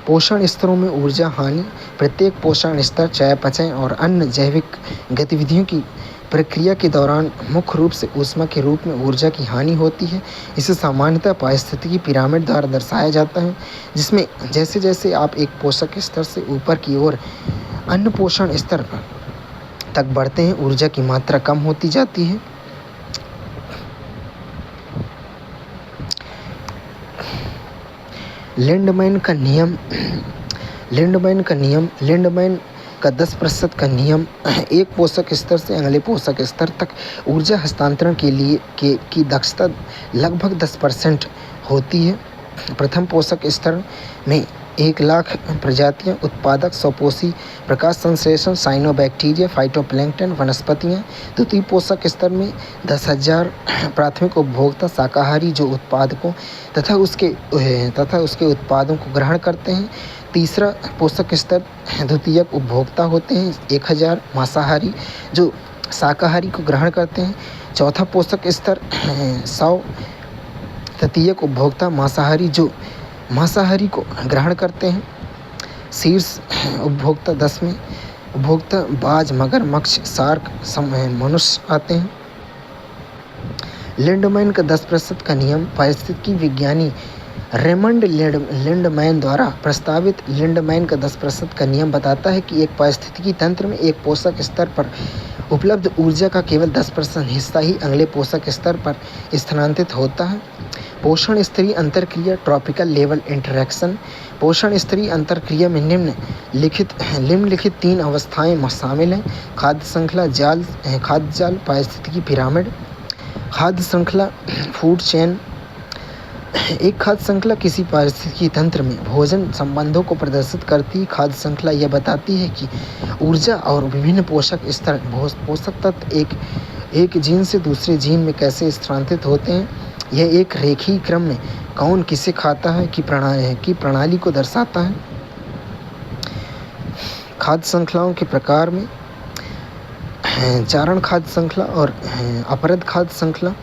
पोषण स्तरों में ऊर्जा हानि। प्रत्येक पोषण स्तर चयापचय और अन्य जैविक गतिविधियों की प्रक्रिया के दौरान मुख्य रूप से ऊष्मा के रूप में ऊर्जा की हानि होती है। इसे सामान्यतः पारिस्थितिकी पिरामिड द्वारा दर्शाया जाता है, जिसमें जैसे जैसे आप एक पोषक स्तर से ऊपर की ओर अन्य पोषण स्तर तक बढ़ते हैं, ऊर्जा की मात्रा कम होती जाती है। लिंडमैन का 10% का नियम एक पोषक स्तर से अगले पोषक स्तर तक ऊर्जा हस्तांतरण के लिए की दक्षता लगभग 10% होती है। प्रथम पोषक स्तर में 1,00,000 प्रजातियां, उत्पादक स्वपोषी, प्रकाश संश्लेषण, साइनोबैक्टीरिया, फाइटोप्लैंक्टन, वनस्पतियां। द्वितीय पोषक स्तर में 10,000 प्राथमिक उपभोक्ता, शाकाहारी जो उत्पादकों तथा उसके उत्पादों को ग्रहण करते हैं। तीसरा पोषक स्तर द्वितीयक उपभोक्ता होते हैं, 1,000 मांसाहारी जो शाकाहारी को ग्रहण करते हैं। चौथा पोषक स्तर 100 तृतीयक उपभोक्ता, मांसाहारी जो मांसाहारी को ग्रहण करते हैं। शीर्ष उपभोक्ता 10वें उपभोक्ता बाज, मगरमच्छ, शार्क, मनुष्य आते हैं। लिंडमैन का 10% का नियम पारिस्थितिकी विज्ञानी रेमंड लिंडमैन द्वारा प्रस्तावित लिंडमैन का 10% का नियम बताता है कि एक पारिस्थितिकी तंत्र में एक पोषक स्तर पर उपलब्ध ऊर्जा का केवल 10% हिस्सा ही अगले पोषक स्तर पर स्थानांतरित होता है। पोषण स्तरीय अंतरक्रिया, ट्रॉपिकल लेवल इंटरैक्शन। पोषण स्तरीय अंतरक्रिया में निम्नलिखित 3 अवस्थाएं शामिल हैं: खाद्य श्रृंखला जाल, पारिस्थितिकी पिरामिड। खाद्य श्रृंखला फूड चेन। एक खाद्य श्रृंखला किसी पारिस्थितिकी तंत्र में भोजन संबंधों को प्रदर्शित करती है। खाद्य श्रृंखला यह बताती है कि ऊर्जा और विभिन्न पोषक तत्व एक जीन से दूसरे जीन में कैसे स्थानांतरित होते हैं। यह एक रेखीय क्रम में कौन किसे खाता है की प्रणाली को दर्शाता है। खाद्य श्रृंखलाओं के प्रकार में चारण खाद्य श्रृंखला और अपरद खाद्य श्रृंखला।